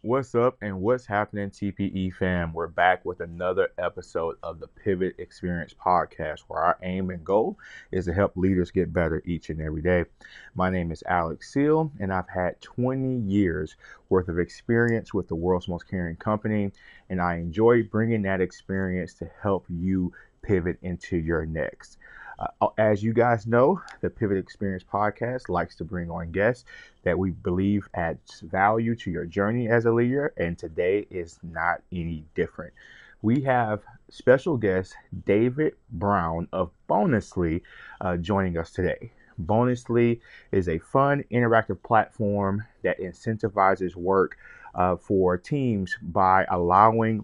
What's up and what's happening, TPE fam? We're back with another episode of the Pivot Experience podcast, where our aim and goal is to help leaders get better each and every day. My name is Alex Seal, and I've had 20 years worth of experience with the world's most caring company, and I enjoy bringing that experience to help you pivot into your next. As you guys know, the Pivot Experience podcast likes to bring on guests that we believe adds value to your journey as a leader, and today is not any different. We have special guest David Brown of Bonusly joining us today. Bonusly is a fun, interactive platform that incentivizes work for teams by allowing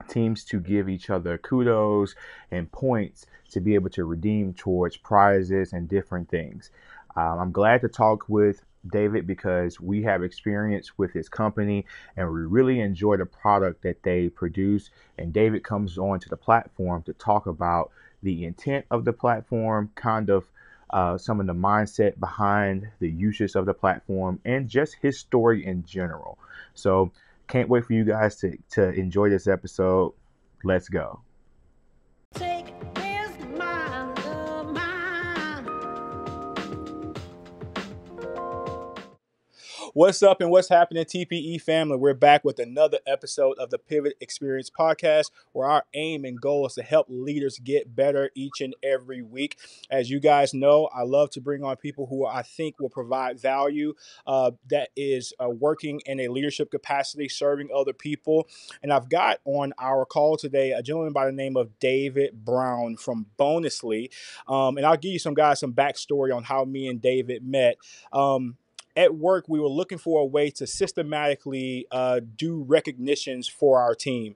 teams to give each other kudos and points to be able to redeem towards prizes and different things. I'm glad to talk with David because we have experience with his company and we really enjoy the product that they produce. And David comes on to the platform to talk about the intent of the platform, some of the mindset behind the uses of the platform, and just his story in general. So can't wait for you guys to enjoy this episode. Let's go. Take this, my love, mine. What's up and what's happening, TPE family? We're back with another episode of the Pivot Experience podcast, where our aim and goal is to help leaders get better each and every week. As you guys know, I love to bring on people who I think will provide value that is working in a leadership capacity, serving other people. And I've got on our call today a gentleman by the name of David Brown from Bonusly. And I'll give you some backstory on how me and David met. At work, we were looking for a way to systematically do recognitions for our team.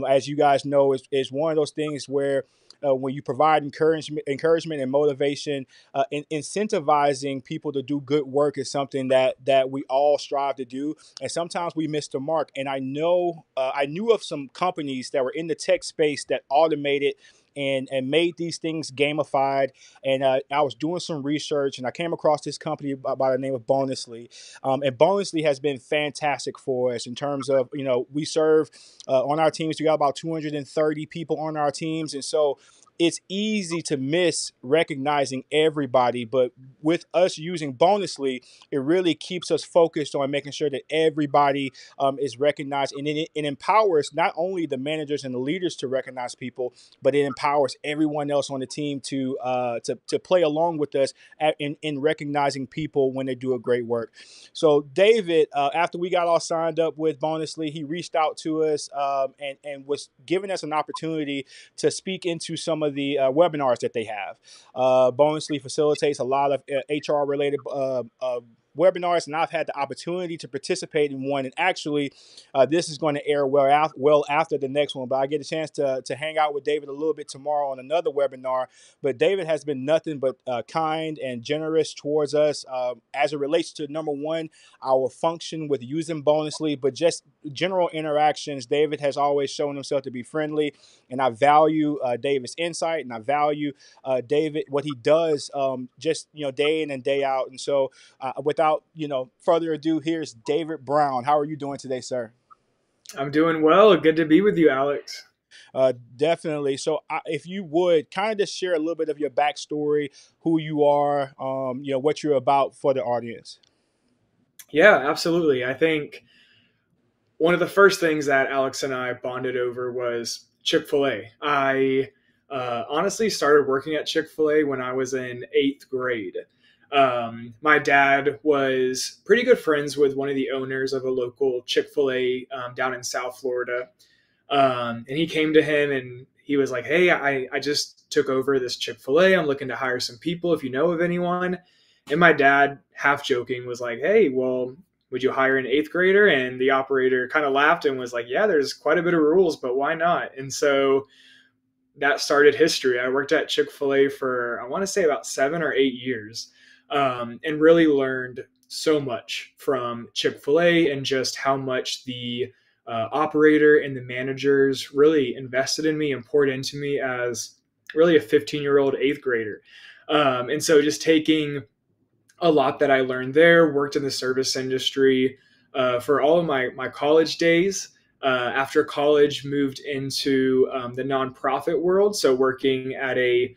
As you guys know, it's one of those things where when you provide encouragement and motivation, incentivizing people to do good work is something that we all strive to do. And sometimes we miss the mark. And I knew of some companies that were in the tech space that automated and made these things gamified. And I was doing some research and I came across this company by the name of Bonusly. And Bonusly has been fantastic for us in terms of, we serve on our teams. We got about 230 people on our teams. And so it's easy to miss recognizing everybody, but with us using Bonusly, it really keeps us focused on making sure that everybody is recognized, and it empowers not only the managers and the leaders to recognize people, but it empowers everyone else on the team to play along with us in recognizing people when they do a great work. So David, after we got all signed up with Bonusly, he reached out to us and was giving us an opportunity to speak into some of the webinars that they have. Bonusly facilitates a lot of HR related webinars, and I've had the opportunity to participate in one. And actually, this is going to air well after the next one, but I get a chance to hang out with David a little bit tomorrow on another webinar. But David has been nothing but kind and generous towards us as it relates to, number one, our function with using Bonusly, but just general interactions. David has always shown himself to be friendly, and I value David's insight, and I value David, what he does just day in and day out. And so without further ado, here's David Brown. How are you doing today, sir? I'm doing well. Good to be with you, Alex. Definitely. So if you would kind of just share a little bit of your backstory, who you are, what you're about for the audience. Yeah, absolutely. I think one of the first things that Alex and I bonded over was Chick-fil-A. I honestly started working at Chick-fil-A when I was in 8th grade. My dad was pretty good friends with one of the owners of a local Chick-fil-A down in South Florida. And he came to him and he was like, "Hey, I just took over this Chick-fil-A. I'm looking to hire some people if you know of anyone." And my dad, half joking, was like, "Hey, well, would you hire an 8th grader?" And the operator kind of laughed and was like, "Yeah, there's quite a bit of rules, but why not?" And so that started history. I worked at Chick-fil-A for, I want to say, about 7 or 8 years, and really learned so much from Chick-fil-A and just how much the operator and the managers really invested in me and poured into me as really a 15-year-old 8th grader. And so just taking a lot that I learned there, worked in the service industry, for all of my college days. After college, moved into the nonprofit world, so working at a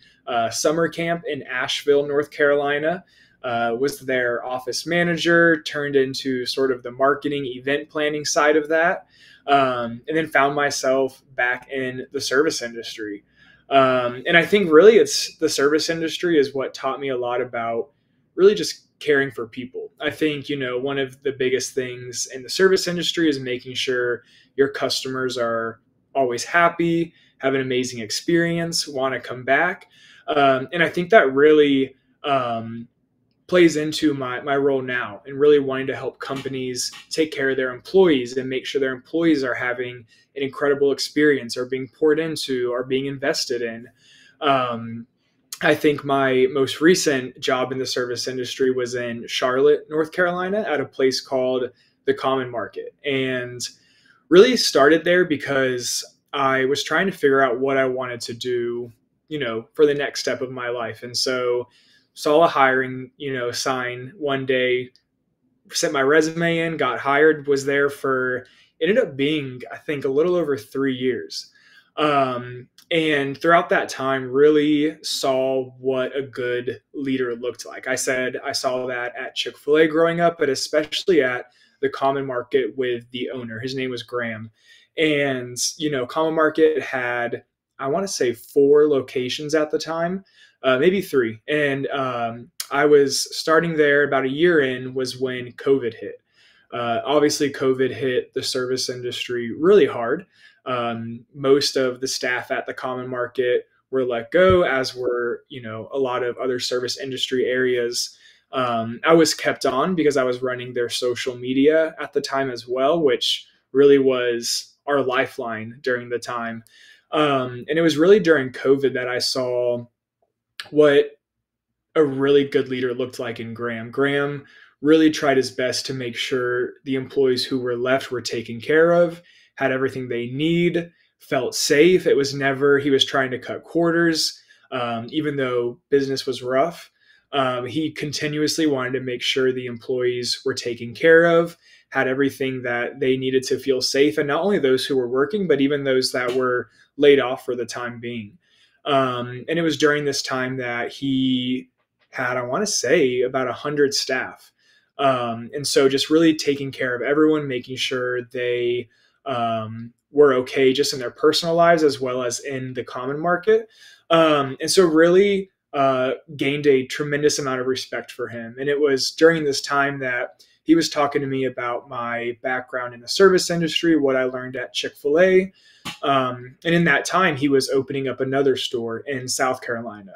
summer camp in Asheville, North Carolina. Was their office manager, turned into sort of the marketing event planning side of that, and then found myself back in the service industry. And I think really it's the service industry is what taught me a lot about really just caring for people. I think, one of the biggest things in the service industry is making sure your customers are always happy, have an amazing experience, want to come back. And I think that really plays into my role now and really wanting to help companies take care of their employees and make sure their employees are having an incredible experience, are being poured into, are being invested in. Um, I think my most recent job in the service industry was in Charlotte, North Carolina, at a place called the Common Market. And really started there because I was trying to figure out what I wanted to do, for the next step of my life. And so saw a hiring, sign one day, sent my resume in, got hired, was there for, it ended up being, I think, a little over 3 years. And throughout that time, really saw what a good leader looked like. I saw that at Chick-fil-A growing up, but especially at the Common Market with the owner. His name was Graham. And, Common Market had, I want to say, 4 locations at the time, maybe 3. And I was starting there about a year in was when COVID hit. Obviously, COVID hit the service industry really hard. Most of the staff at the Common Market were let go, as were, a lot of other service industry areas. I was kept on because I was running their social media at the time as well, which really was our lifeline during the time. And it was really during COVID that I saw what a really good leader looked like in Graham. Graham really tried his best to make sure the employees who were left were taken care of, had everything they need, felt safe. It was never, he was trying to cut corners, even though business was rough. He continuously wanted to make sure the employees were taken care of, had everything that they needed to feel safe. And not only those who were working, but even those that were laid off for the time being. And it was during this time that he had, I want to say, about 100 staff. And so just really taking care of everyone, making sure they were okay just in their personal lives as well as in the Common Market. And so really gained a tremendous amount of respect for him. And it was during this time that he was talking to me about my background in the service industry, what I learned at Chick-fil-A. And in that time, he was opening up another store in South Carolina.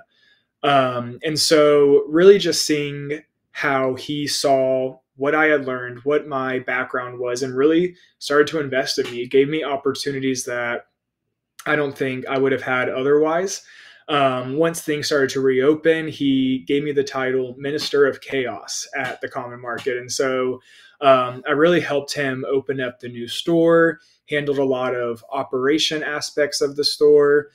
And so really just seeing how he saw what I had learned, what my background was, and really started to invest in me. It gave me opportunities that I don't think I would have had otherwise. Once things started to reopen, he gave me the title Minister of Chaos at the Common Market. And so I really helped him open up the new store, handled a lot of operation aspects of the store,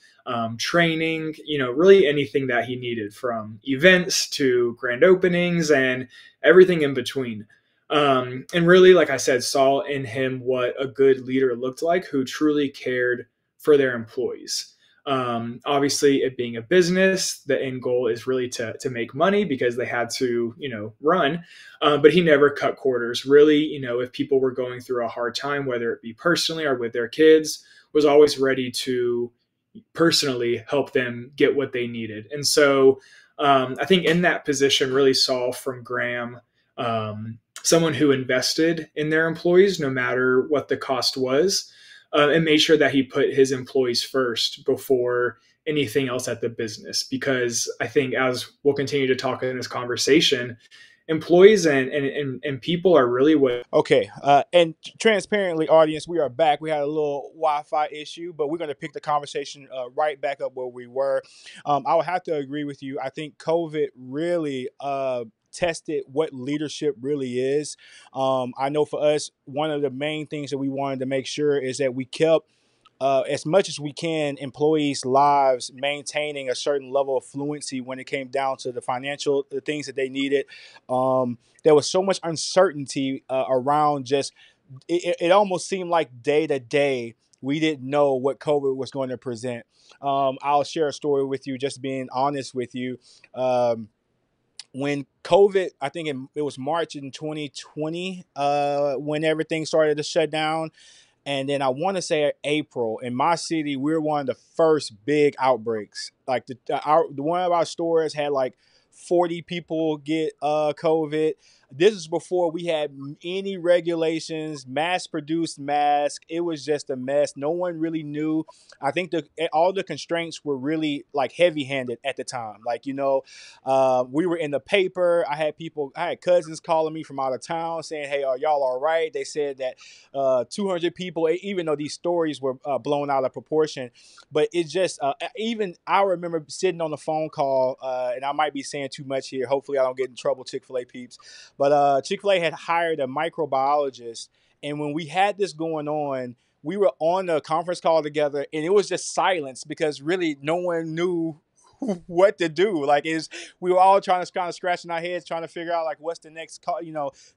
training, really anything that he needed, from events to grand openings and everything in between. And really, like I said, saw in him what a good leader looked like, who truly cared for their employees. Obviously, it being a business, the end goal is really to make money because they had to, run. But he never cut corners. Really, if people were going through a hard time, whether it be personally or with their kids, was always ready to personally help them get what they needed. And so I think in that position, really saw from Graham someone who invested in their employees no matter what the cost was, and made sure that he put his employees first before anything else at the business. Because I think, as we'll continue to talk in this conversation, employees and people are really what. Okay, and transparently, audience, we are back. We had a little Wi-Fi issue, but we're going to pick the conversation right back up where we were. I would have to agree with you. I think COVID really tested what leadership really is. I know for us, one of the main things that we wanted to make sure is that we kept as much as we can, employees' lives, maintaining a certain level of fluency when it came down to the things that they needed. There was so much uncertainty around just it almost seemed like day to day we didn't know what COVID was going to present. I'll share a story with you, just being honest with you. When COVID, I think it was March in 2020, when everything started to shut down. And then I want to say April in my city, we were one of the first big outbreaks. Like the one of our stores had like 40 people get COVID. This is before we had any regulations, mass produced mask. It was just a mess. No one really knew. I think all the constraints were really like heavy handed at the time. Like, we were in the paper. I had cousins calling me from out of town saying, "Hey, are y'all all right?" They said that 200 people, even though these stories were blown out of proportion. But it just, even I remember sitting on the phone call, and I might be saying too much here. Hopefully, I don't get in trouble, Chick-fil-A peeps. But Chick-fil-A had hired a microbiologist. And when we had this going on, we were on a conference call together, and it was just silence because really no one knew what to do. Like, is we were all trying to kind of scratching our heads, trying to figure out like what's the next call.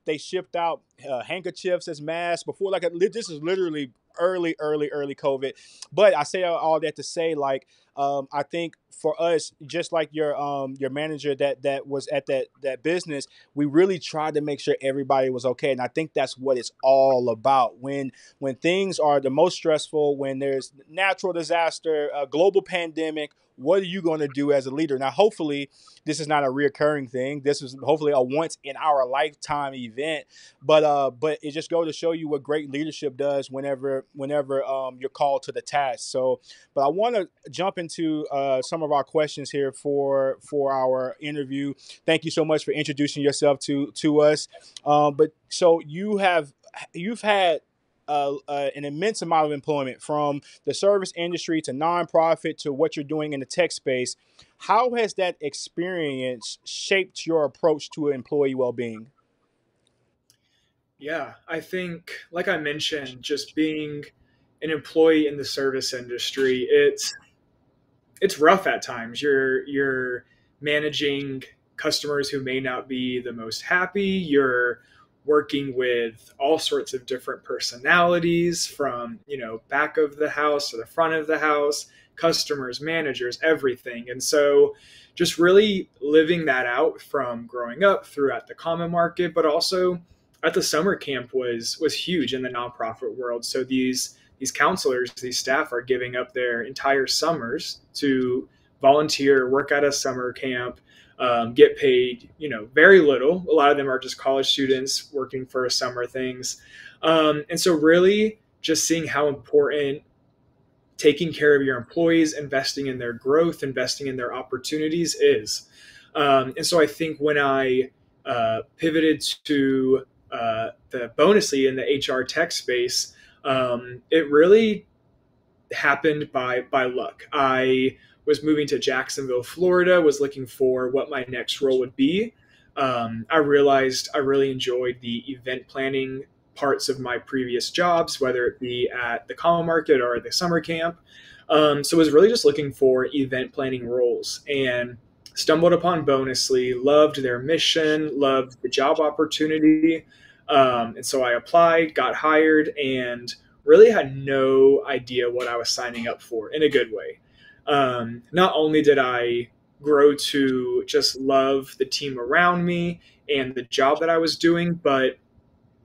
They shipped out handkerchiefs as masks before. Like, this is literally early COVID. But I say all that to say, like, I think for us, just like your manager that was at that business, we really tried to make sure everybody was okay. And I think that's what it's all about. When things are the most stressful, when there's natural disaster, a global pandemic, what are you going to do as a leader? Now, hopefully, this is not a reoccurring thing. This is hopefully a once in our lifetime event. But it just goes to show you what great leadership does whenever you're called to the task. So, but I want to jump into some of our questions here for our interview. Thank you so much for introducing yourself to us. But so you've had an immense amount of employment from the service industry to nonprofit to what you're doing in the tech space. How has that experience shaped your approach to employee well-being? Yeah, I think, like I mentioned, just being an employee in the service industry, it's rough at times. You're managing customers who may not be the most happy. You're working with all sorts of different personalities, from back of the house to the front of the house, customers, managers, everything. And so just really living that out from growing up through at the common market, but also at the summer camp was huge in the nonprofit world. So these counselors, these staff are giving up their entire summers to volunteer, work at a summer camp, get paid, very little. A lot of them are just college students working for summer things. And so really just seeing how important taking care of your employees, investing in their growth, investing in their opportunities is. And so I think when I pivoted to the Bonusly in the HR tech space, it really happened by luck. I was moving to Jacksonville, Florida, was looking for what my next role would be. I realized I really enjoyed the event planning parts of my previous jobs, whether it be at the common market or the summer camp. So I was really just looking for event planning roles and stumbled upon Bonusly, loved their mission, loved the job opportunity. And so I applied, got hired, and really had no idea what I was signing up for in a good way. Not only did I grow to just love the team around me and the job that I was doing, but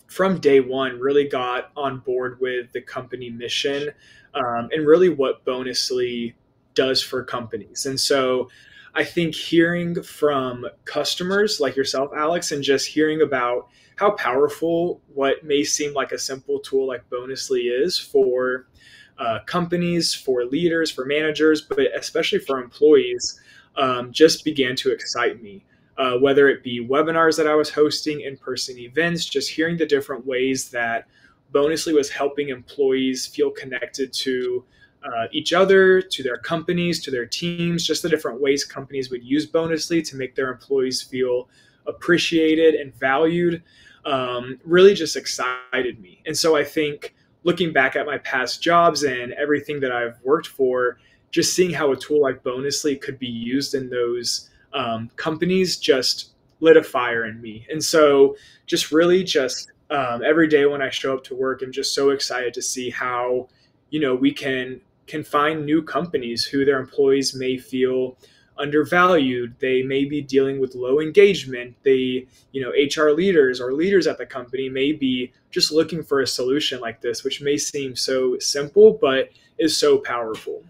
from day one, really got on board with the company mission, and really what Bonusly does for companies. And so I think hearing from customers like yourself, Alex, and just hearing about how powerful what may seem like a simple tool like Bonusly is for companies, for leaders, for managers, but especially for employees, just began to excite me. Whether it be webinars that I was hosting, in-person events, just hearing the different ways that Bonusly was helping employees feel connected to each other, to their companies, to their teams, just the different ways companies would use Bonusly to make their employees feel appreciated and valued, really just excited me. And so I think looking back at my past jobs and everything that I've worked for, just seeing how a tool like Bonusly could be used in those companies just lit a fire in me. And so, just really, just every day when I show up to work, I'm just so excited to see how we can find new companies who their employees may feel undervalued. They may be dealing with low engagement. HR leaders or leaders at the company may be just looking for a solution like this, which may seem so simple, but is so powerful.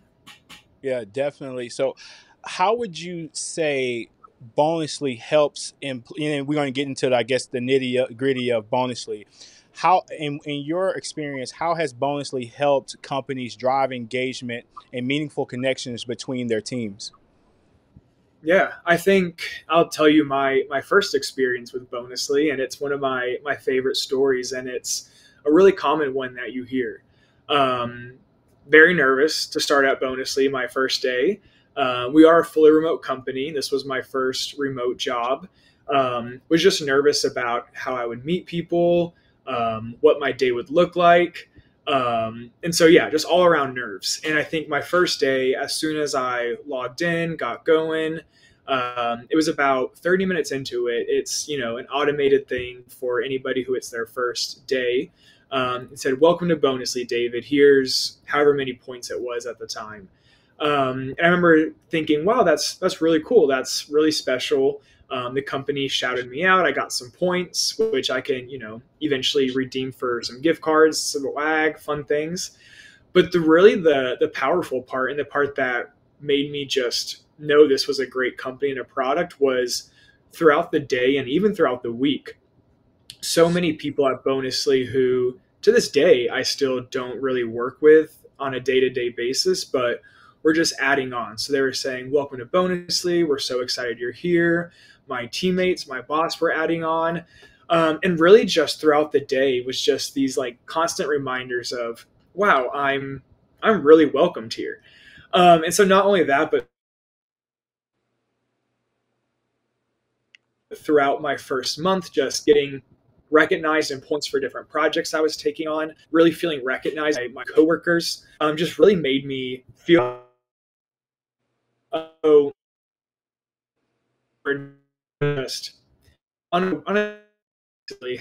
Yeah, definitely. So, how would you say Bonusly helps and we're going to get into, I guess, the nitty gritty of Bonusly. How, in your experience, how has Bonusly helped companies drive engagement and meaningful connections between their teams? Yeah, I think I'll tell you my first experience with Bonusly, and it's one of my favorite stories, and it's a really common one that you hear. Um, Very nervous to start out Bonusly my first day. We are a fully remote company. This was my first remote job. Was just nervous about how I would meet people, what my day would look like. And so, yeah, just all around nerves. And I think my first day, as soon as I logged in, got going, it was about 30 minutes into it. It's, an automated thing for anybody who it's their first day. It said, "Welcome to Bonusly, David. Here's however many points it was at the time." And I remember thinking, wow, that's really cool. That's really special. The company shouted me out. I got some points, which I can, eventually redeem for some gift cards, some swag, fun things. But the powerful part, and the part that made me just know this was a great company and a product, was throughout the day and even throughout the week, so many people at Bonusly who to this day I still don't really work with on a day-to-day basis, but we're just adding on. So they were saying, "Welcome to Bonusly. We're so excited you're here." My teammates, my boss were adding on. And really just throughout the day was just these like constant reminders of, wow, I'm really welcomed here. And so not only that, but throughout my first month, just getting recognized in points for different projects I was taking on, really feeling recognized by my coworkers, just really made me feel oh, just honestly,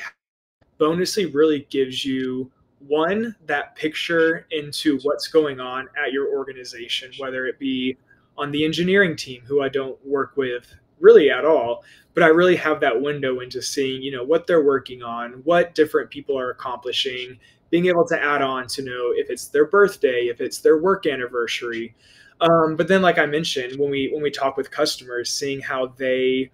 Bonusly really gives you one that picture into what's going on at your organization, whether it be on the engineering team, who I don't work with really at all, but I really have that window into seeing, what they're working on, what different people are accomplishing, being able to add on to know if it's their birthday, if it's their work anniversary. But then, like I mentioned, when we talk with customers, seeing how they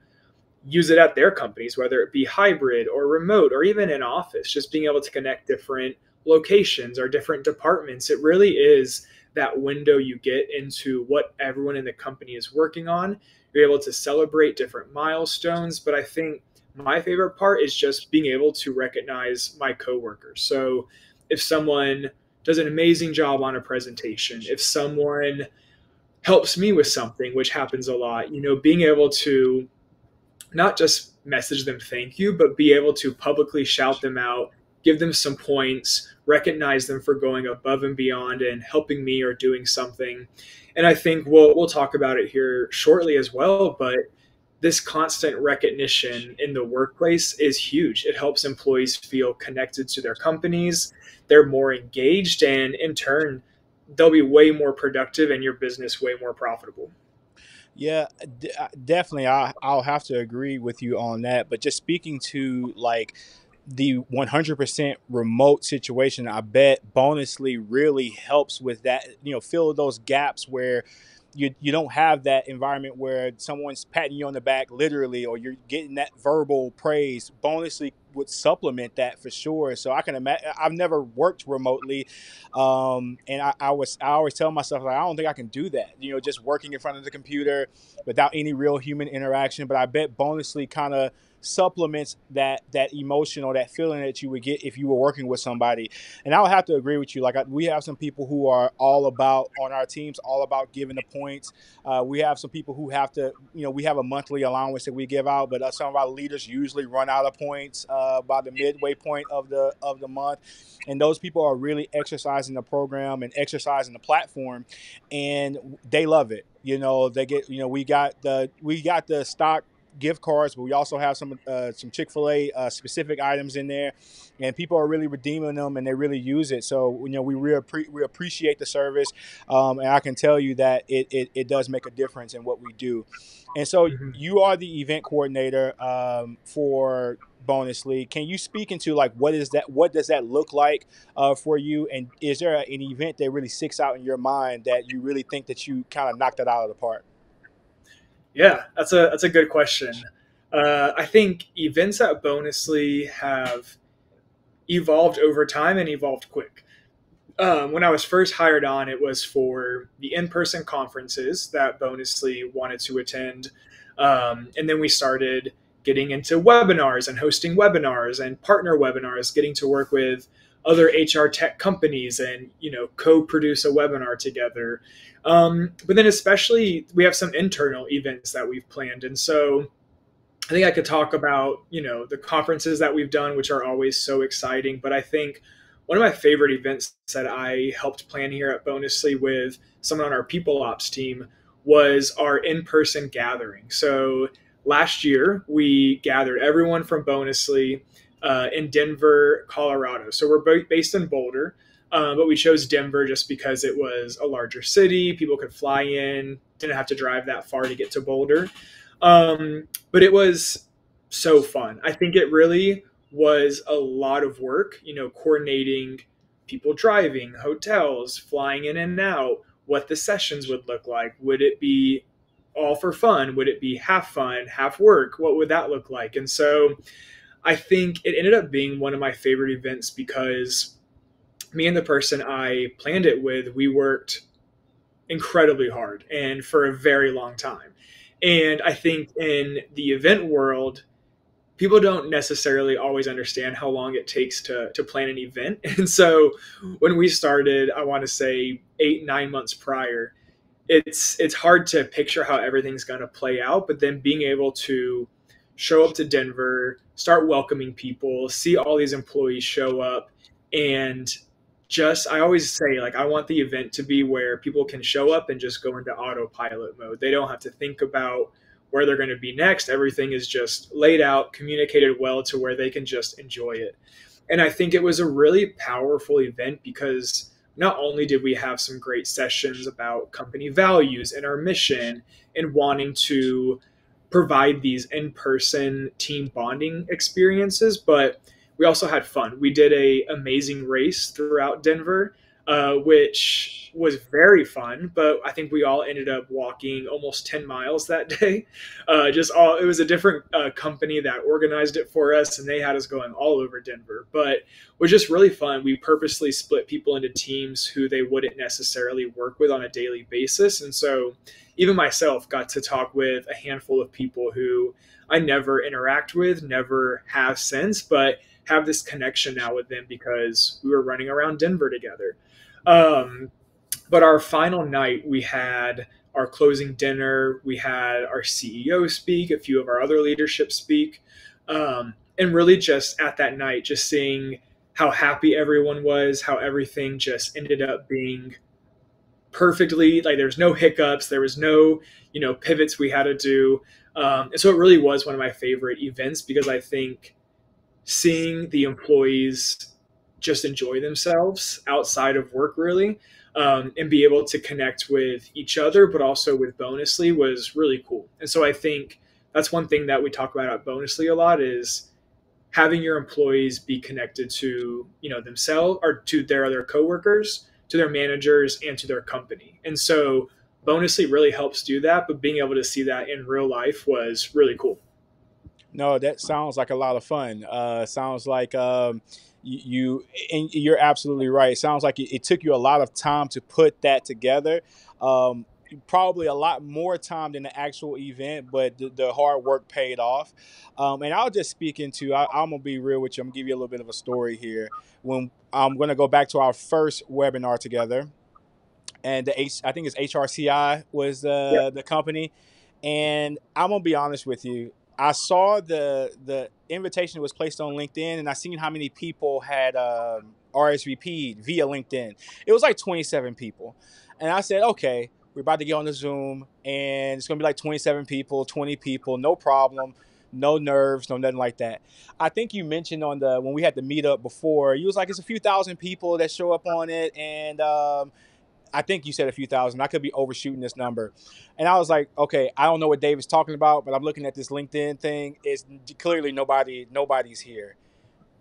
use it at their companies, whether it be hybrid or remote or even in office, just being able to connect different locations or different departments. It really is that window you get into what everyone in the company is working on. You're able to celebrate different milestones. But I think my favorite part is just being able to recognize my coworkers. So if someone does an amazing job on a presentation, if someone helps me with something, which happens a lot, being able to not just message them thank you, but be able to publicly shout them out, give them some points, recognize them for going above and beyond and helping me or doing something. And I think we'll talk about it here shortly as well, but this constant recognition in the workplace is huge. It helps employees feel connected to their companies. They're more engaged, and in turn, they'll be way more productive and your business way more profitable. Yeah, definitely. I'll have to agree with you on that. But just speaking to like the 100% remote situation, I bet Bonusly really helps with that. Fill those gaps where you don't have that environment where someone's patting you on the back literally, or you're getting that verbal praise. Bonusly would supplement that for sure. So I can imagine. I've never worked remotely, and I always tell myself like I don't think I can do that. Just working in front of the computer without any real human interaction. But I bet Bonusly kind of supplements that emotional, that feeling that you would get if you were working with somebody. And I would have to agree with you. Like we have some people who are all about on our teams, all about giving the points. We have some people who have to, we have a monthly allowance that we give out, but some of our leaders usually run out of points by the midway point of the month, and those people are really exercising the program and exercising the platform, and they love it. They get, we got the stock gift cards, but we also have some Chick-fil-A specific items in there, and people are really redeeming them and they really use it. So we appreciate the service, and I can tell you that it does make a difference in what we do. And so Mhm. you are the event coordinator for Bonus League. Can you speak into like what does that look like for you, and is there an event that really sticks out in your mind that you really think that you kind of knocked it out of the park? Yeah, that's a good question. I think events at Bonusly have evolved over time and evolved quick. When I was first hired on, it was for the in-person conferences that Bonusly wanted to attend, and then we started getting into webinars and hosting webinars and partner webinars, getting to work with other HR tech companies and co-produce a webinar together. But then especially we have some internal events that we've planned, and so I think I could talk about, the conferences that we've done, which are always so exciting. But I think one of my favorite events that I helped plan here at Bonusly with someone on our people ops team was our in-person gathering. So last year we gathered everyone from Bonusly in Denver, Colorado. So we're based in Boulder, but we chose Denver just because it was a larger city. People could fly in, didn't have to drive that far to get to Boulder. But it was so fun. I think it really was a lot of work, coordinating people driving, hotels, flying in and out, what the sessions would look like. Would it be all for fun? Would it be half fun, half work? What would that look like? And so I think it ended up being one of my favorite events because me and the person I planned it with, we worked incredibly hard and for a very long time. And I think in the event world, people don't necessarily always understand how long it takes to plan an event. And so when we started, I want to say 8, 9 months prior, it's hard to picture how everything's going to play out, but then being able to show up to Denver, start welcoming people, see all these employees show up, and just I always say, like, I want the event to be where people can show up and just go into autopilot mode. They don't have to think about where they're going to be next. Everything is just laid out, communicated well to where they can just enjoy it. And I think it was a really powerful event because not only did we have some great sessions about company values and our mission and wanting to provide these in-person team bonding experiences, but we also had fun. We did a amazing race throughout Denver, which was very fun. But I think we all ended up walking almost 10 miles that day. Just all it was a different company that organized it for us, and they had us going all over Denver. But it was just really fun. We purposely split people into teams who they wouldn't necessarily work with on a daily basis, and so even myself got to talk with a handful of people who I never interact with, never have since, but have this connection now with them because we were running around Denver together. Um, but our final night, we had our closing dinner, we had our CEO speak, a few of our other leadership speak, and really just at that night, just seeing how happy everyone was, how everything just ended up being perfectly, like there's no hiccups, there was no pivots we had to do, and so it really was one of my favorite events because I think seeing the employees just enjoy themselves outside of work really, and be able to connect with each other but also with Bonusly was really cool. And so I think that's one thing that we talk about at Bonusly a lot is having your employees be connected to themselves or to their other coworkers, to their managers, and to their company. And so Bonusly really helps do that, but being able to see that in real life was really cool. No, that sounds like a lot of fun. Sounds like you, and you're absolutely right. It sounds like it took you a lot of time to put that together. probably a lot more time than the actual event, but the hard work paid off. And I'll just speak into, I'm going to be real with you. I'm going to give you a little bit of a story here. When I'm going to go back to our first webinar together, and I think it's HRCI was Yeah. the company. And I'm gonna be honest with you. I saw the invitation was placed on LinkedIn, and I seen how many people had RSVP'd via LinkedIn. It was like 27 people, and I said, okay, we're about to get on the Zoom, and it's gonna be like 27 people, 20 people, no problem. No nerves, no nothing like that. I think you mentioned on the when we had the meetup before, you was like it's a few thousand people that show up on it, and I think you said a few thousand. I could be overshooting this number. And I was like, okay, I don't know what David's talking about, but I'm looking at this LinkedIn thing. It's clearly nobody's here.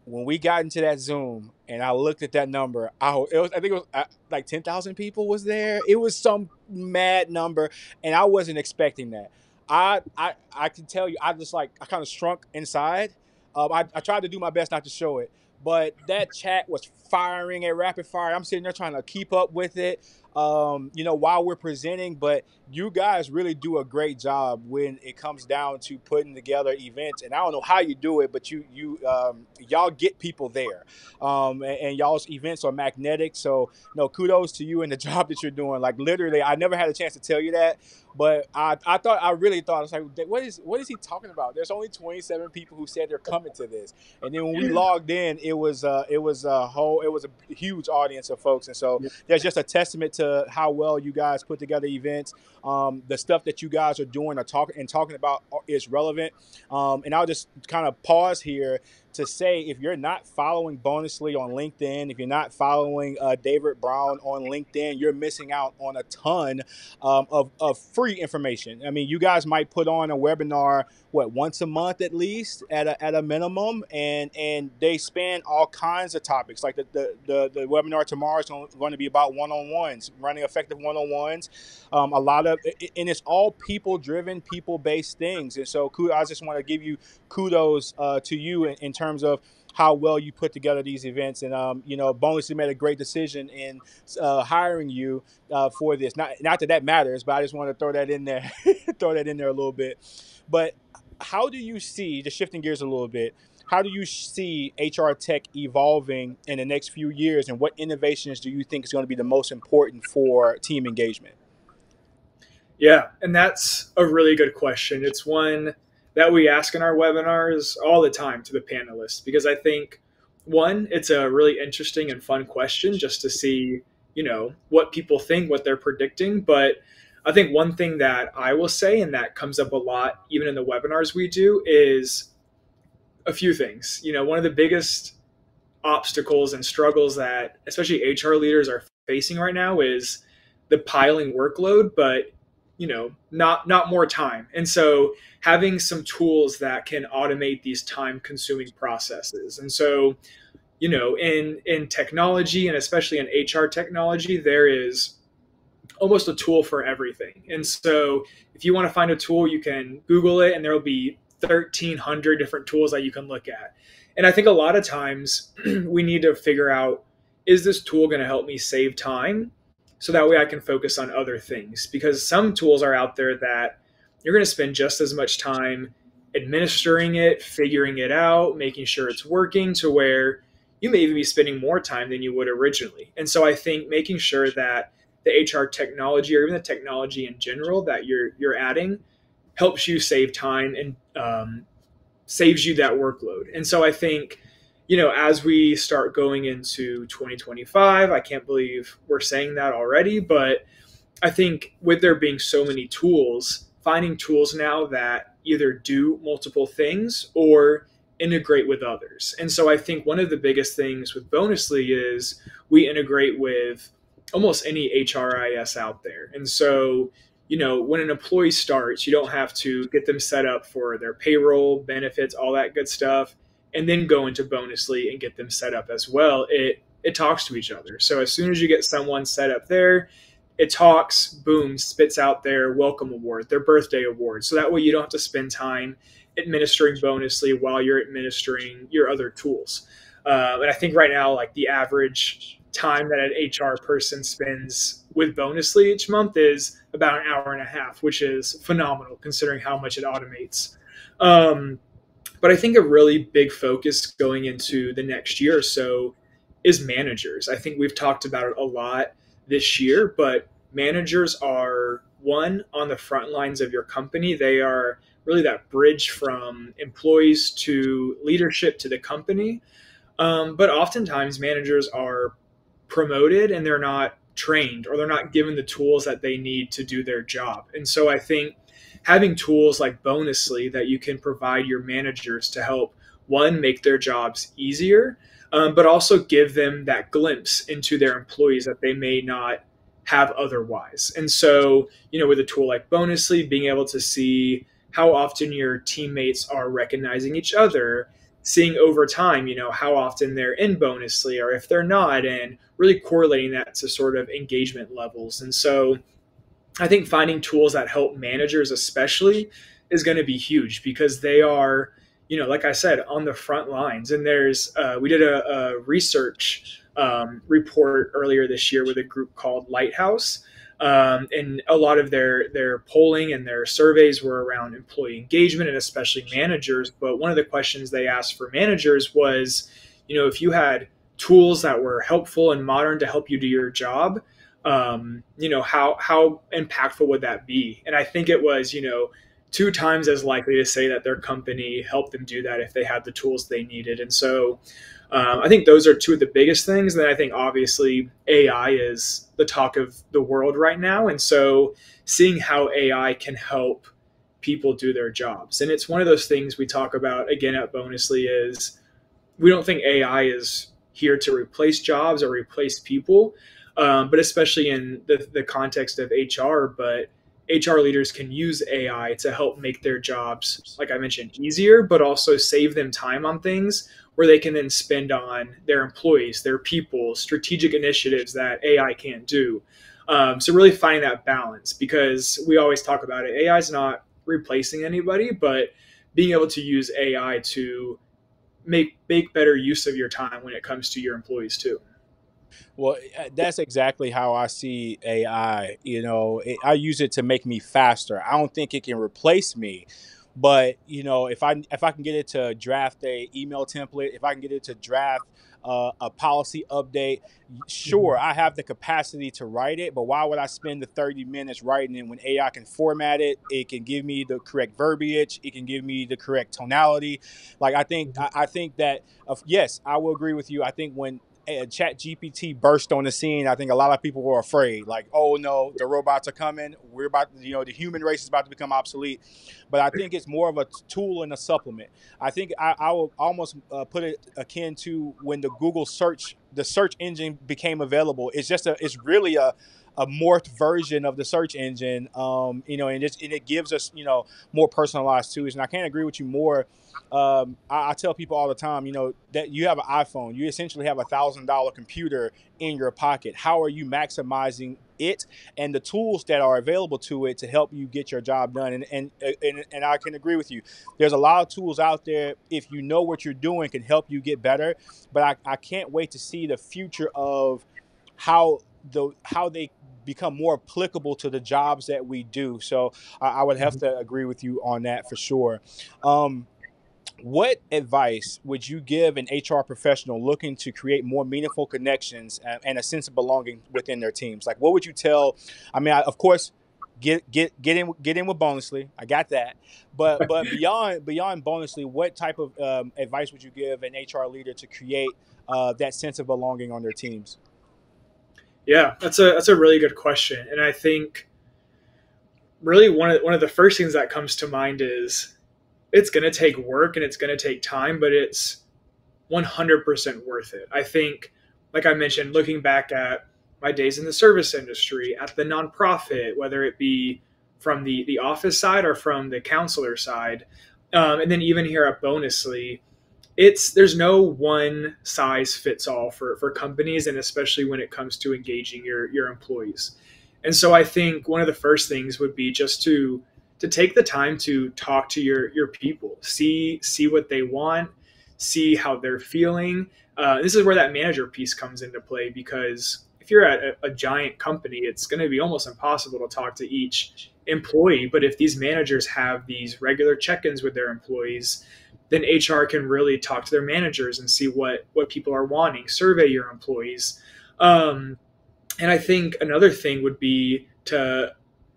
When we got into that Zoom and I looked at that number, I think it was like 10,000 people was there. It was some mad number, and I wasn't expecting that. I can tell you, I kind of shrunk inside. I tried to do my best not to show it, but that chat was firing at rapid fire. I'm sitting there trying to keep up with it, while we're presenting. But you guys really do a great job when it comes down to putting together events. And I don't know how you do it, but y'all get people there, and y'all's events are magnetic. So no, kudos to you and the job that you're doing. Like literally, I never had a chance to tell you that, but I really thought, I was like, what is he talking about? There's only 27 people who said they're coming to this, and then when we logged in, it was a huge audience of folks, and so there's just a testament to how well you guys put together events. The stuff that you guys are doing or talking about is relevant. And I'll just kind of pause here to say, if you're not following Bonusly on LinkedIn, if you're not following David Brown on LinkedIn, you're missing out on a ton of free information. I mean, you guys might put on a webinar, once a month at least at a minimum, and they span all kinds of topics. Like the webinar tomorrow is going to be about one-on-ones, running effective one-on-ones. A lot of, and it's all people-driven, people-based things. And so I just want to give you kudos to you in terms of how well you put together these events. And Bonusly made a great decision in hiring you for this. Not that that matters, but I just want to throw that in there, throw that in there a little bit. But how do you see, just shifting gears a little bit, how do you see HR tech evolving in the next few years, and what innovations do you think is going to be the most important for team engagement? Yeah, and that's a really good question. It's one that we ask in our webinars all the time to the panelists, because I think, one, it's a really interesting and fun question just to see, what people think, what they're predicting. But I think one thing that I will say, and that comes up a lot even in the webinars we do, is a few things. One of the biggest obstacles and struggles that especially HR leaders are facing right now is the piling workload, but not more time. And so having some tools that can automate these time consuming processes. And so, in technology, and especially in HR technology, there is almost a tool for everything. And so if you want to find a tool, you can Google it, and there will be 1,300 different tools that you can look at. And I think a lot of times we need to figure out, is this tool going to help me save time so that way I can focus on other things? Because some tools are out there that you're going to spend just as much time administering it, figuring it out, making sure it's working, to where you may even be spending more time than you would originally. And so I think making sure that the HR technology, or even the technology in general that you're adding, helps you save time and saves you that workload. And so I think, as we start going into 2025, I can't believe we're saying that already, but I think with there being so many tools, finding tools now that either do multiple things or integrate with others. And so I think one of the biggest things with Bonusly is we integrate with almost any HRIS out there. And so, when an employee starts, you don't have to get them set up for their payroll, benefits, all that good stuff, and then go into Bonusly and get them set up as well. It talks to each other. So as soon as you get someone set up there, it talks, boom, spits out their welcome award, their birthday award. So that way you don't have to spend time administering Bonusly while you're administering your other tools. And I think right now, like the average time that an HR person spends with Bonusly each month is about an hour and a half, which is phenomenal considering how much it automates. Um, but I think a really big focus going into the next year or so is managers. I think we've talked about it a lot this year, but managers are one on the front lines of your company. They are really that bridge from employees to leadership to the company. But oftentimes managers are promoted and they're not trained or they're not given the tools that they need to do their job. And so I think having tools like Bonusly that you can provide your managers to help one make their jobs easier, but also give them that glimpse into their employees that they may not have otherwise. And so, with a tool like Bonusly, being able to see how often your teammates are recognizing each other, seeing over time, how often they're in Bonusly or if they're not, and really correlating that to sort of engagement levels. And so I think finding tools that help managers, especially, is going to be huge because they are, like I said, on the front lines. And we did a research report earlier this year with a group called Lighthouse. And a lot of their polling and their surveys were around employee engagement and especially managers. But one of the questions they asked for managers was, if you had tools that were helpful and modern to help you do your job, how impactful would that be? And I think it was, two times as likely to say that their company helped them do that if they had the tools they needed. And so I think those are two of the biggest things. And then I think obviously AI is the talk of the world right now. And so seeing how AI can help people do their jobs. And it's one of those things we talk about again at Bonusly is we don't think AI is here to replace jobs or replace people, but especially in the context of HR. But HR leaders can use AI to help make their jobs, like I mentioned, easier, but also save them time on things where they can then spend on their employees, their people, strategic initiatives that AI can't do. So really finding that balance, because we always talk about it. AI is not replacing anybody, but being able to use AI to make better use of your time when it comes to your employees too. Well, that's exactly how I see AI. I use it to make me faster. I don't think it can replace me, but if I can get it to draft a email template, if I can get it to draft a policy update, sure, Mhm. I have the capacity to write it. But why would I spend the 30 minutes writing it when AI can format it? It can give me the correct verbiage. It can give me the correct tonality. Like I think that yes, I will agree with you. I think when Chat GPT burst on the scene, I think a lot of people were afraid, like, oh no, the robots are coming. We're about, the human race is about to become obsolete. But I think it's more of a tool and a supplement. I think I will almost put it akin to when the search engine became available. It's really a morphed version of the search engine, and it gives us, more personalized tools. And I can't agree with you more. I tell people all the time, that you have an iPhone, you essentially have $1,000 computer in your pocket. How are you maximizing it and the tools that are available to it to help you get your job done? And I can agree with you. There's a lot of tools out there, if you know what you're doing, can help you get better. But I can't wait to see the future of how they become more applicable to the jobs that we do. So I would have to agree with you on that for sure. Um, what advice would you give an HR professional looking to create more meaningful connections and a sense of belonging within their teams? Like, what would you tell? I mean, of course, get in with Bonusly. I got that, but beyond Bonusly, what type of advice would you give an HR leader to create that sense of belonging on their teams? Yeah, that's a really good question, and I think really one of the first things that comes to mind is it's going to take work and it's going to take time, but it's 100% worth it. I think, like I mentioned, looking back at my days in the service industry, at the nonprofit, whether it be from the office side or from the counselor side, and then even here at Bonusly, there's no one size fits all for companies, and especially when it comes to engaging your employees. And so I think one of the first things would be just to take the time to talk to your people, see what they want, see how they're feeling, This is where that manager piece comes into play, because if you're at a giant company, it's going to be almost impossible to talk to each employee. But if these managers have these regular check-ins with their employees, then HR can really talk to their managers and see what people are wanting, survey your employees. Um, and I think another thing would be to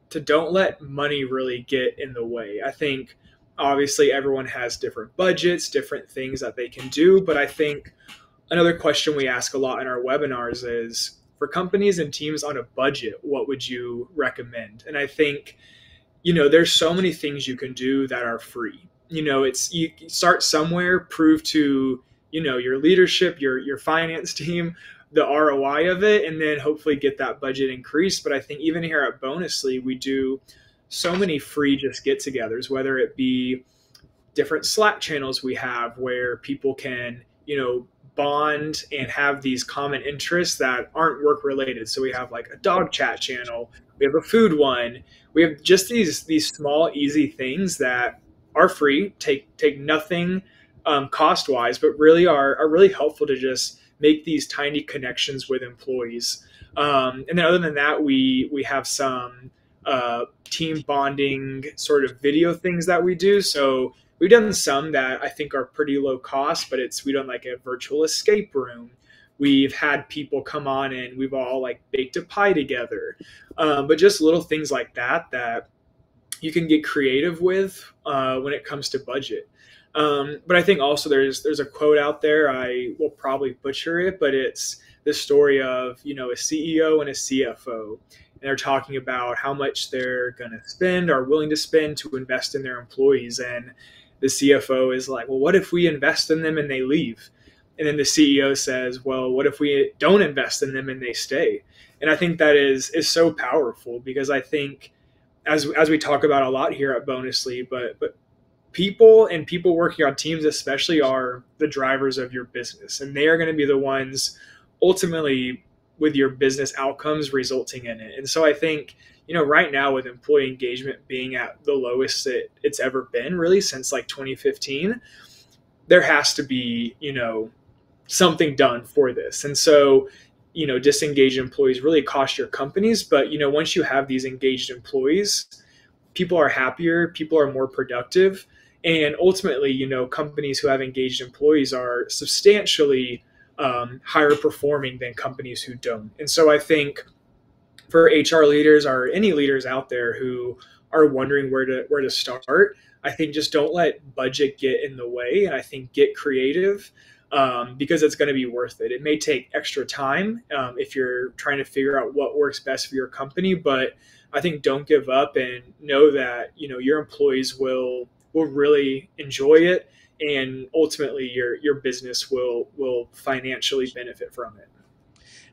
don't let money really get in the way. I think obviously everyone has different budgets, different things that they can do, but I think another question we ask a lot in our webinars is, for companies and teams on a budget, what would you recommend? And I think, there's so many things you can do that are free. It's, you start somewhere, prove to, your leadership, your finance team, the ROI of it, and then hopefully get that budget increased. But I think even here at Bonusly, we do so many free just get-togethers, whether it be different Slack channels we have where people can, bond and have these common interests that aren't work related. So we have like a dog chat channel, we have a food one, we have just these small easy things that are free, take nothing cost wise, but really are really helpful to just make these tiny connections with employees. And then other than that, we have some team bonding sort of video things that we do. So we've done some that I think are pretty low cost, but we've done like a virtual escape room. We've had people come on and we've all like baked a pie together. But just little things like that you can get creative with when it comes to budget. But I think also there's a quote out there, I will probably butcher it, but it's the story of, a CEO and a CFO. And they're talking about how much they're going to spend, are willing to spend to invest in their employees. And the CFO is like, well, what if we invest in them and they leave? And then the CEO says, well, what if we don't invest in them and they stay? And I think that is so powerful, because I think as we talk about a lot here at Bonusly, but people working on teams especially are the drivers of your business, and they are going to be the ones ultimately with your business outcomes resulting in it. And so I think, right now with employee engagement being at the lowest it's ever been really since like 2015, there has to be, something done for this. And so, disengaged employees really cost your companies. But, once you have these engaged employees, people are happier, people are more productive. And ultimately, companies who have engaged employees are substantially higher performing than companies who don't. And so I think for HR leaders or any leaders out there who are wondering where to start, I think just don't let budget get in the way, and I think get creative, because it's going to be worth it. It may take extra time if you're trying to figure out what works best for your company, but I think don't give up and know that your employees will really enjoy it, and ultimately your business will financially benefit from it.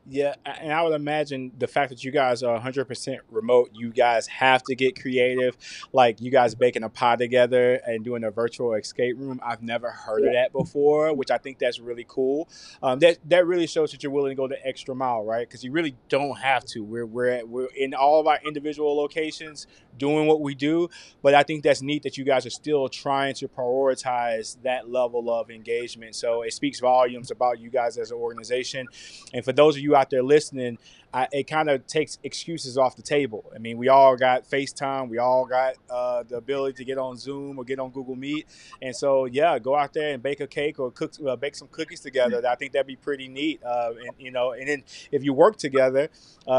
Yeah, and I would imagine the fact that you guys are 100% remote, you guys have to get creative. Like you guys baking a pie together and doing a virtual escape room. I've never heard of Yeah. that before, which I think that's really cool. That really shows that you're willing to go the extra mile, right? Because you really don't have to. We're in all of our individual locations doing what we do, but I think that's neat that you guys are still trying to prioritize that level of engagement. So it speaks volumes about you guys as an organization. And for those of you out there listening, it kind of takes excuses off the table. I mean, we all got FaceTime, we all got the ability to get on Zoom or get on Google Meet, and so yeah, go out there and bake a cake or bake some cookies together. I think that'd be pretty neat. And then if you work together,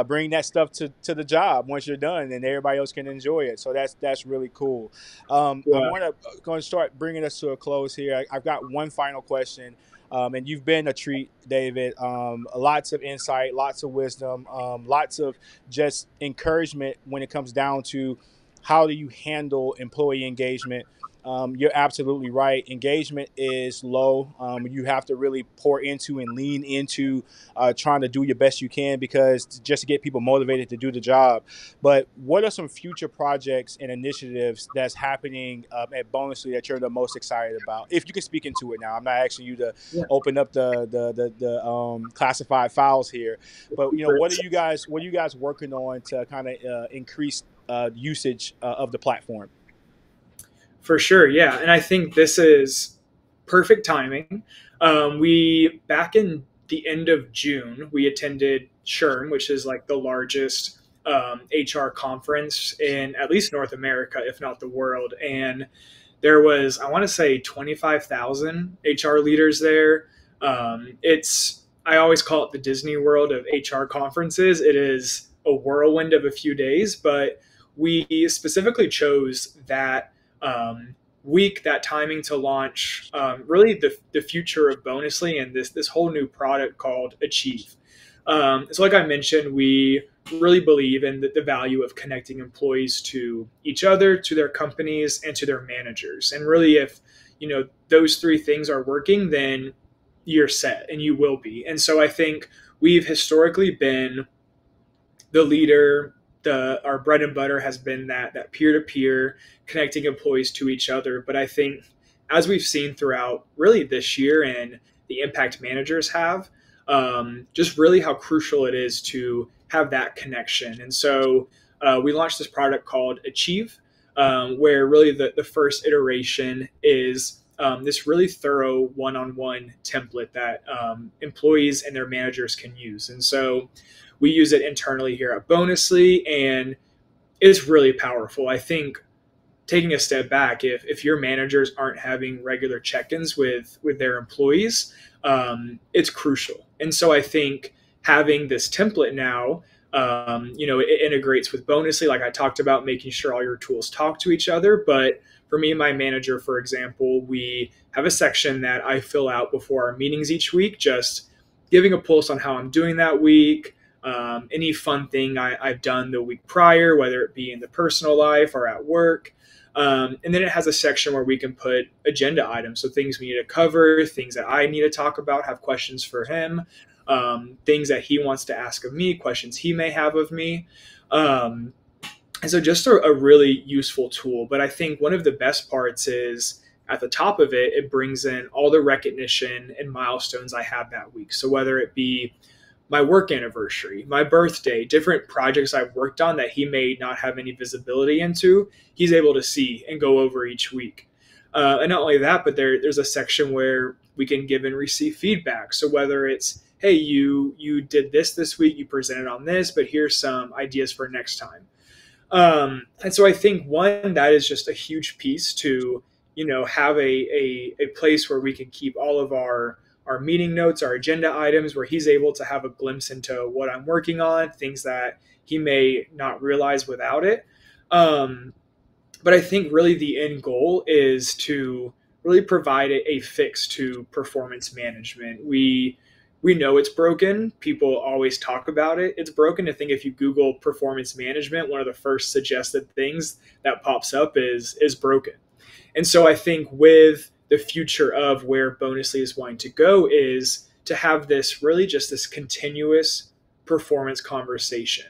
bring that stuff to the job once you're done, and everybody else can enjoy it. So that's really cool. I'm Yeah. going to start bringing us to a close here. I've got one final question. And you've been a treat, David. Lots of insight, lots of wisdom, lots of just encouragement when it comes down to how do you handle employee engagement. You're absolutely right. Engagement is low. You have to really pour into and lean into trying to do your best you can, because just to get people motivated to do the job. But what are some future projects and initiatives that's happening at Bonusly that you're the most excited about? If you can speak into it now, I'm not asking you to Yeah. open up the classified files here, but what are you guys working on to kind of increase usage of the platform? For sure, yeah. And I think this is perfect timing. We back in the end of June, we attended SHRM, which is like the largest HR conference in at least North America, if not the world. And there was, I want to say, 25,000 HR leaders there. I always call it the Disney World of HR conferences. It is a whirlwind of a few days, but we specifically chose that week, that timing to launch really the future of Bonusly and this whole new product called Achieve. So like I mentioned, we really believe in the value of connecting employees to each other, to their companies, and to their managers. And really, if those three things are working, then you're set, and you will be. And so I think we've historically been the leader. Our bread and butter has been that peer to peer connecting employees to each other. But I think as we've seen throughout really this year and the impact managers have, just really how crucial it is to have that connection. And so we launched this product called Achieve, where really the first iteration is this really thorough one-on-one template that employees and their managers can use. And so we use it internally here at Bonusly, and it's really powerful. I think taking a step back, if your managers aren't having regular check-ins with their employees, it's crucial. And so I think having this template now, it integrates with Bonusly, like I talked about, making sure all your tools talk to each other. But for me and my manager, for example, we have a section that I fill out before our meetings each week, just giving a pulse on how I'm doing that week, any fun thing I've done the week prior, whether it be in the personal life or at work. And then it has a section where we can put agenda items. So things we need to cover, things that I need to talk about, have questions for him, things that he wants to ask of me, questions he may have of me. And so just a really useful tool. But I think one of the best parts is at the top of it, it brings in all the recognition and milestones I had that week. So whether it be my work anniversary, my birthday, different projects I've worked on that he may not have any visibility into, he's able to see and go over each week. And not only that, but there's a section where we can give and receive feedback. So whether it's, hey, you did this week, you presented on this, but here's some ideas for next time. And so I think one, that is just a huge piece to, have a place where we can keep all of our meeting notes, our agenda items, where he's able to have a glimpse into what I'm working on, things that he may not realize without it. But I think really the end goal is to really provide a fix to performance management. We know it's broken. People always talk about it. It's broken. I think if you Google performance management, one of the first suggested things that pops up is broken. And so I think with the future of where Bonusly is wanting to go is to have this really just this continuous performance conversation.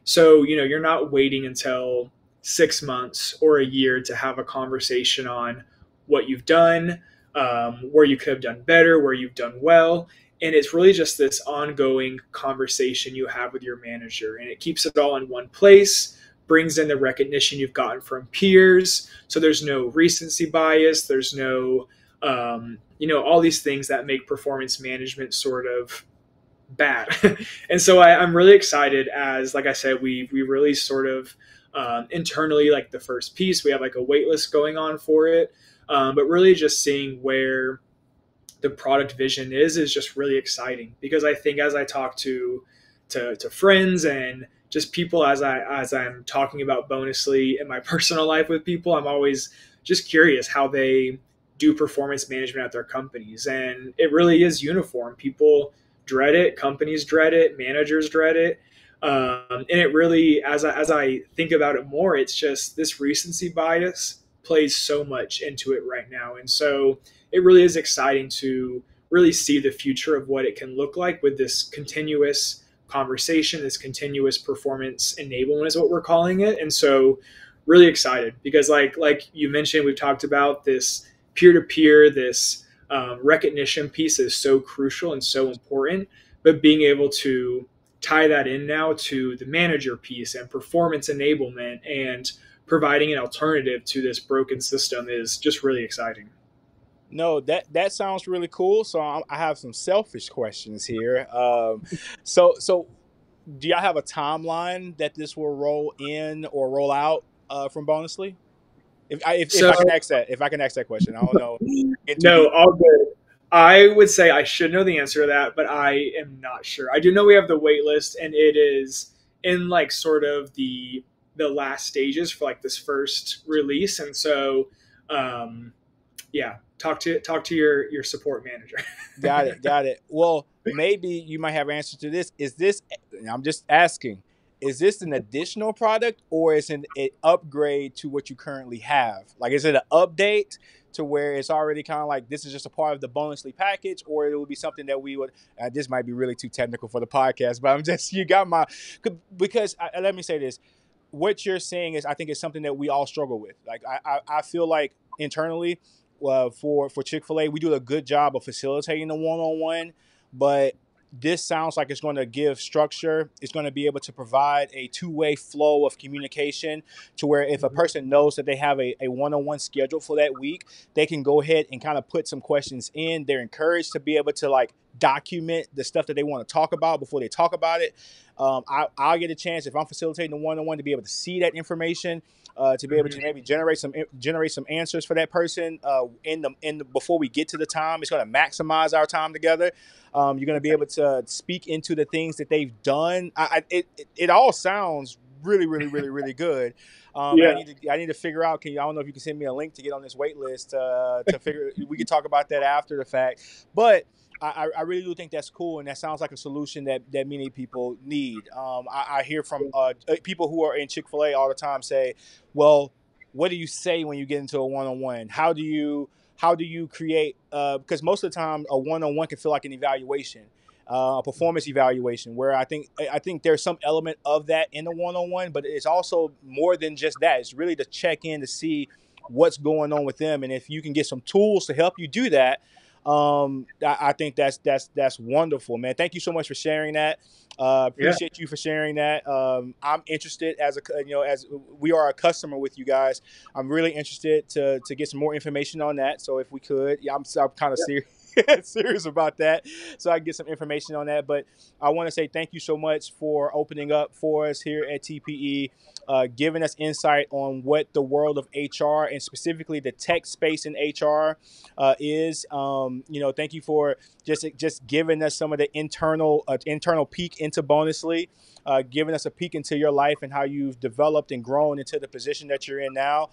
So, you're not waiting until 6 months or a year to have a conversation on what you've done, where you could have done better, where you've done well. And it's really just this ongoing conversation you have with your manager. And it keeps it all in one place, brings in the recognition you've gotten from peers. So there's no recency bias. There's no, all these things that make performance management sort of bad. And so I'm really excited as, like I said, we really sort of internally, like the first piece, we have like a wait list going on for it. But really just seeing where the product vision is just really exciting, because I think as I talk to friends and just people as I'm talking about Bonusly in my personal life with people, I'm always just curious how they do performance management at their companies. And it really is uniform. People dread it, companies dread it, managers dread it. And it really, as I think about it more, it's just this recency bias plays so much into it right now. And so it really is exciting to really see the future of what it can look like with this continuous conversation, this continuous performance enablement is what we're calling it. And so really excited because like you mentioned, we've talked about this peer-to-peer, this recognition piece is so crucial and so important, but being able to tie that in now to the manager piece and performance enablement and providing an alternative to this broken system is just really exciting. No, that sounds really cool. So I have some selfish questions here. So do y'all have a timeline that this will roll in or roll out from Bonusly? If So I can ask that, if I can ask that question, I don't know, get too no, deep. all good. I would say I should know the answer to that, but I am not sure. I do know we have the wait list, and it is in like sort of the last stages for like this first release, and so yeah, talk to your support manager. Got it. Got it. Well, maybe you might have answers to this. Is this? I'm just asking. Is this an additional product or is it an upgrade to what you currently have? Like, is it an update to where it's already kind of like this is just a part of the bonusly package, or it would be something that we would? This might be really too technical for the podcast, but I'm just you got my because let me say this. What you're saying is, I think it's something that we all struggle with. Like, I feel like internally for Chick-fil-A, we do a good job of facilitating the one-on-one, but this sounds like it's going to give structure. It's going to be able to provide a two-way flow of communication to where if a person knows that they have a one-on-one schedule for that week, they can go ahead and kind of put some questions in. They're encouraged to be able to like document the stuff that they want to talk about before they talk about it. I'll get a chance if I'm facilitating the one-on-one to be able to see that information, to be able to maybe generate some answers for that person in the before we get to the time. It's going to maximize our time together. You're going to be able to speak into the things that they've done. It all sounds really, really, really, really good. And Yeah, I need to figure out. I don't know if you can send me a link to get on this wait list to figure. We could talk about that after the fact, but. I really do think that's cool, and that sounds like a solution that many people need. I hear from people who are in Chick-fil-A all the time say, "Well, what do you say when you get into a one-on-one? How do you create? Because most of the time, a one-on-one can feel like an evaluation, a performance evaluation, where I think there's some element of that in the one-on-one, but it's also more than just that. It's really to check in to see what's going on with them, and if you can get some tools to help you do that, I think that's wonderful, man. Thank you so much for sharing that. yeah. Appreciate you for sharing that. I'm interested as we are a customer with you guys. I'm really interested to get some more information on that. So if we could, yeah, I'm kind of serious. Serious about that, so I can get some information on that. But I want to say thank you so much for opening up for us here at TPE, giving us insight on what the world of HR and specifically the tech space in HR is. Thank you for just giving us some of the internal peek into Bonusly, giving us a peek into your life and how you've developed and grown into the position that you're in now.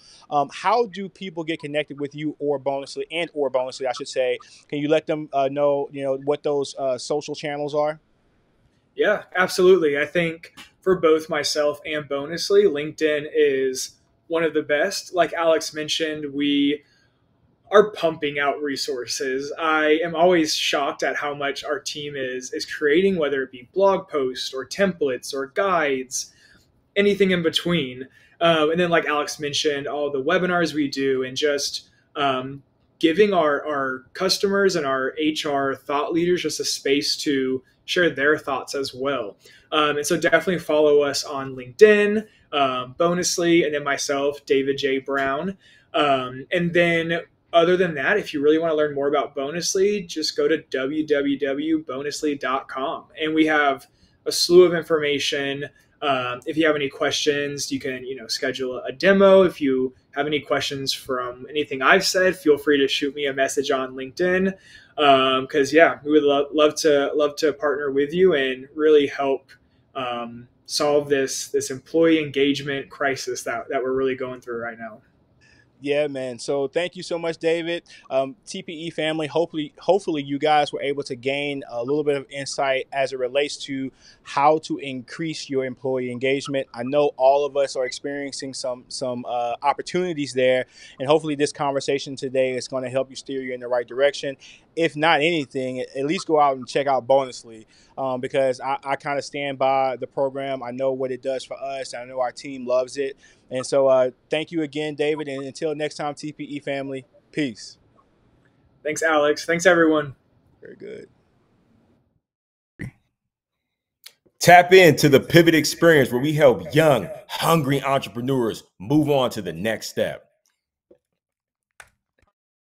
How do people get connected with you or Bonusly, I should say? Can you let them know what those social channels are? Yeah, absolutely. I think for both myself and Bonusly, LinkedIn is one of the best. Like Alex mentioned, we are pumping out resources. I am always shocked at how much our team is creating, whether it be blog posts or templates or guides, anything in between. And then, like Alex mentioned, all the webinars we do, and just giving our customers and our HR thought leaders just a space to share their thoughts as well. And so, definitely follow us on LinkedIn, Bonusly, and then myself, David J. Brown. And then, other than that, if you really want to learn more about Bonusly, just go to www.bonusly.com. And we have a slew of information. If you have any questions, you can schedule a demo. If you have any questions from anything I've said, feel free to shoot me a message on LinkedIn. Because yeah, we would love to partner with you and really help solve this employee engagement crisis that we're really going through right now. Yeah, man. So thank you so much, David. TPE family. Hopefully, you guys were able to gain a little bit of insight as it relates to how to increase your employee engagement. I know all of us are experiencing some opportunities there, and hopefully, this conversation today is going to help you steer you in the right direction. If not anything, at least go out and check out Bonusly, because I kind of stand by the program. I know what it does for us. I know our team loves it. And so thank you again, David. And until next time, TPE family, peace. Thanks, Alex. Thanks, everyone. Very good. Tap into the Pivot Experience where we help young, hungry entrepreneurs move on to the next step.